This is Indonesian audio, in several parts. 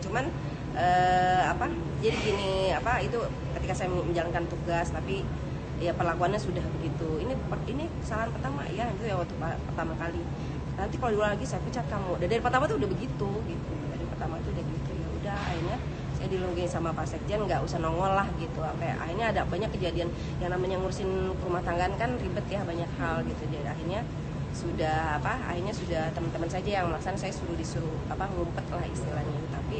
cuman jadi gini itu ketika saya menjalankan tugas tapi ya perlakuannya sudah begitu. Ini kesalahan pertama ya, itu ya waktu pertama kali. Nanti kalau diulang lagi saya pecat kamu. Dari pertama tuh udah begitu gitu. Dari pertama tuh udah gitu. Ya udah akhirnya saya dilogin sama Pak Sekjen, nggak usah nongol lah gitu. Sampai akhirnya ada banyak kejadian yang namanya ngurusin rumah tangga kan ribet ya, banyak hal gitu. Jadi akhirnya sudah teman-teman saja yang melaksanakan, saya disuruh ngumpet lah istilahnya. Tapi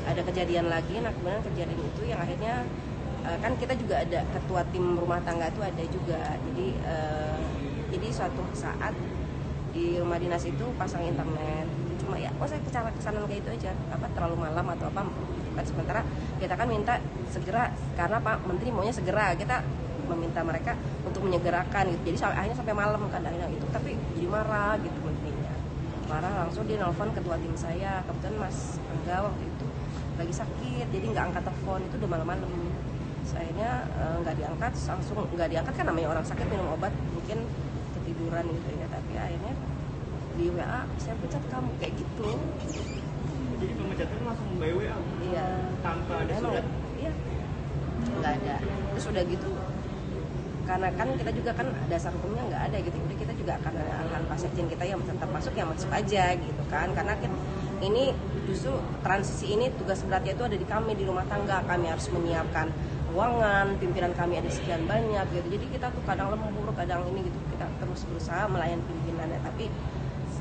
ada kejadian lagi, nah kemudian kejadian itu yang akhirnya kan kita juga ada ketua tim rumah tangga itu ada juga. Jadi suatu saat di rumah dinas itu pasang internet, cuma ya saya kesana kayak itu aja, terlalu malam atau apa gitu kan. Sementara kita kan minta segera karena Pak Menteri maunya segera, kita meminta mereka untuk menyegerakan gitu. Jadi akhirnya sampai malam kan akhirnya itu, tapi jadi marah gitu menterinya. Marah langsung dia nelfon ketua tim saya, kebetulan Mas Angga waktu itu lagi sakit, jadi nggak angkat telepon, itu udah malam-malam. Akhirnya nggak diangkat, langsung nggak diangkat kan namanya orang sakit minum obat mungkin ketiduran gitu ya. Tapi akhirnya di WA saya pecat kamu kayak gitu. Jadi pemecatan langsung by WA? Iya. Tanpa ada surat? Iya. Nggak ada. Terus udah gitu, karena kan kita juga kan dasar hukumnya nggak ada gitu. Udah kita juga akan arahan Pak Sekjen kita yang tetap masuk ya masuk aja gitu kan. Karena kan ini justru transisi ini tugas beratnya itu ada di kami di rumah tangga. Kami harus menyiapkan ruangan, pimpinan kami ada sekian banyak gitu. Jadi kita tuh kadang lembur, kadang ini gitu. Kita terus berusaha melayani pimpinannya. Tapi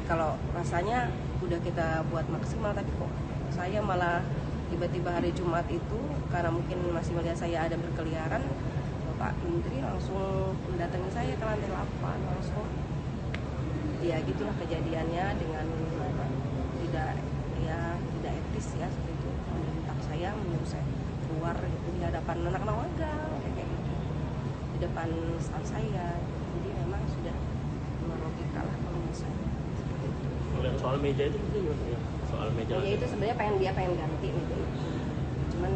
kalau rasanya udah kita buat maksimal, tapi kok saya malah tiba-tiba hari Jumat itu karena mungkin masih melihat saya ada berkeliaran, Pak Menteri langsung mendatangi saya ke lantai 8 langsung. Ya gitulah kejadiannya dengan tidak etis ya seperti itu, membentak saya, menyuruh saya keluar gitu di hadapan anak-anak magang kayak gitu, di depan staf saya. Jadi memang sudah logika lah kalau menurut saya. Soal meja itu gimana ya? Soal meja itu sebenarnya pengen ganti gitu. Cuman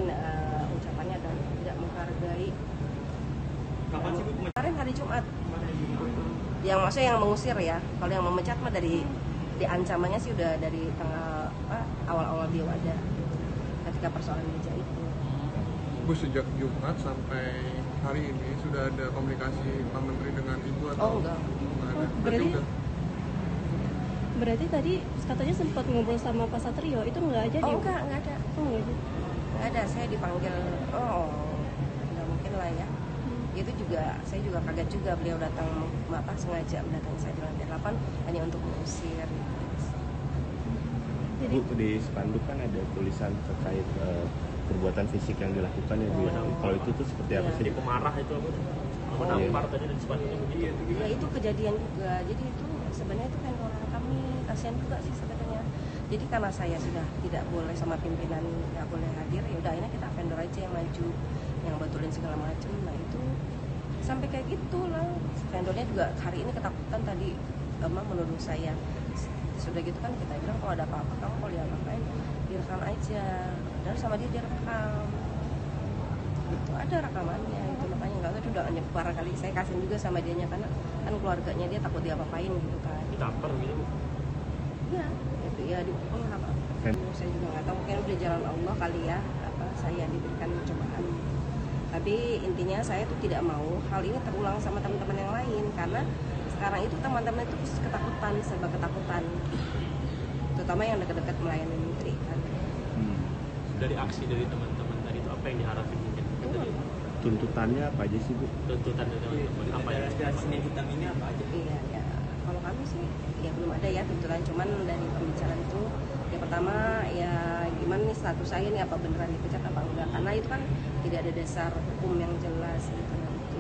ucapannya adalah tidak menghargai. Kapan sih Bu? Kemarin hari Jumat. Yang maksudnya yang mengusir ya. Kalau yang memecat mah dari ancamannya sih udah dari tanggal awal-awal dia wadah ketika persoalan meja itu. Bu, sejak Jumat sampai hari ini sudah ada komunikasi Pak Menteri dengan Ibu atau? Enggak. Berarti Berarti tadi katanya sempat ngobrol sama Pak Satrio, itu nggak jadi? Enggak ada. Nggak ada, saya dipanggil, nggak mungkin lah ya. Itu juga, saya juga kaget juga beliau datang, sengaja mendatangi saya di lantai 8 hanya untuk mengusir. Jadi, Bu, di spanduk kan ada tulisan terkait perbuatan fisik yang dilakukan ya Bu. Kalau itu tuh seperti apa sih? Jadi pemarah itu apa? Menampar tadi dari sepanduknya begitu. Ya itu kejadian juga, jadi itu sebenarnya itu kan orang kami, kasihan juga sih sebenarnya. Jadi karena saya sudah tidak boleh sama pimpinan, nggak boleh hadir, ya udah akhirnya kita vendor aja yang maju, yang betulin segala macam. Nah itu sampai kayak gitu lah. Vendornya juga hari ini ketakutan tadi menuduh saya. Sudah gitu kan kita bilang kalau ada apa-apa kamu kalau diapa-apain direkam aja. Dan sama dia direkam. Itu ada rekamannya itu, makanya nggak tahu itu udah nyebar kali. Saya kasihin juga sama dianya karena kan keluarganya dia takut diapa-apain gitu kan. Ditampar gitu Bu? Iya, itu ya dipukul apa? Saya juga nggak tahu, mungkin udah jalan Allah kali ya, saya diberikan cobaan. Tapi intinya saya tuh tidak mau hal ini terulang sama teman-teman yang lain, karena sekarang itu teman-teman itu ketakutan, serba ketakutan, terutama yang dekat-dekat melayani menteri kan. Dari aksi dari teman-teman tadi itu apa yang diharapin mungkin? Tuntutannya apa aja sih Bu? Tuntutan dari teman-teman apa ya? Aspirasinya hitam ini apa aja? Iya, ya. Kalau kami sih ya belum ada ya tuntutan, cuman dari pembicaraan itu ya pertama ya gimana nih status saya nih, apa beneran dipecat apa enggak, karena itu kan tidak ada dasar hukum yang jelas gitu. Nanti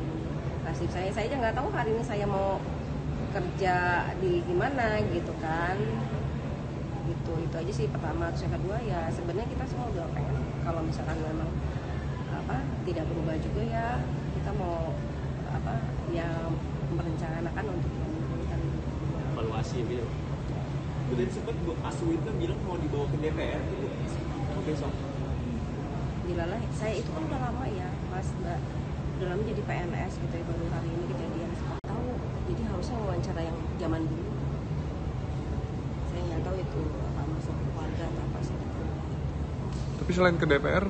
nasib saya aja nggak tahu hari ini saya mau kerja di gimana gitu kan. Itu aja sih pertama. Terus yang kedua ya sebenarnya kita semua udah pengen kalau misalkan memang tidak berubah juga ya, kita mau ya merencanakan untuk menurunkan Evaluasi gitu. Udah sempat Bu Aswita bilang mau dibawa ke DPR gitu besok. Dilalah, saya itu kan udah lama ya Mas, udah lama jadi PNS gitu ya, baru hari ini kejadian. Tahu, jadi harusnya wawancara yang zaman dulu. Saya nggak tahu itu apa masuk keluarga atau apa sih. Tapi selain ke DPR,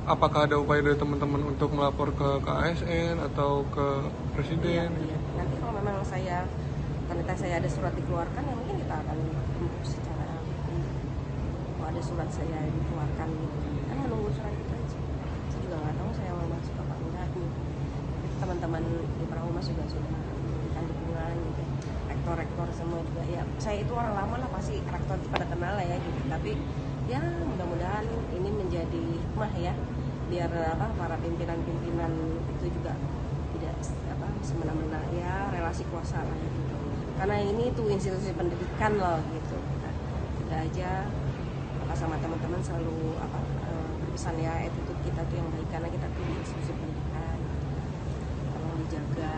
apakah ada upaya dari teman-teman untuk melapor ke ASN atau ke presiden? Iya. Nanti kalau memang ternyata saya ada surat dikeluarkan, ya mungkin kita akan tempuh secara hukum. Kalau ada surat saya dikeluarkan gitu, kan menunggu surat itu aja. Saya juga nggak tahu saya mau masuk apa enggak gitu. Teman-teman di Prahumas juga sudah memberikan dukungan gitu. Rektor semua juga, ya saya itu orang lama lah, pasti rektor itu pada kenal lah ya gitu. Tapi ya mudah-mudahan ini menjadi hikmah ya, biar para pimpinan itu juga tidak semena-mena ya relasi kuasa lah gitu. Karena ini tuh institusi pendidikan loh gitu. Nah, tidak aja sama teman-teman selalu berpesan ya, attitude kita tuh yang baik karena kita tuh institusi pendidikan. Tolong dijaga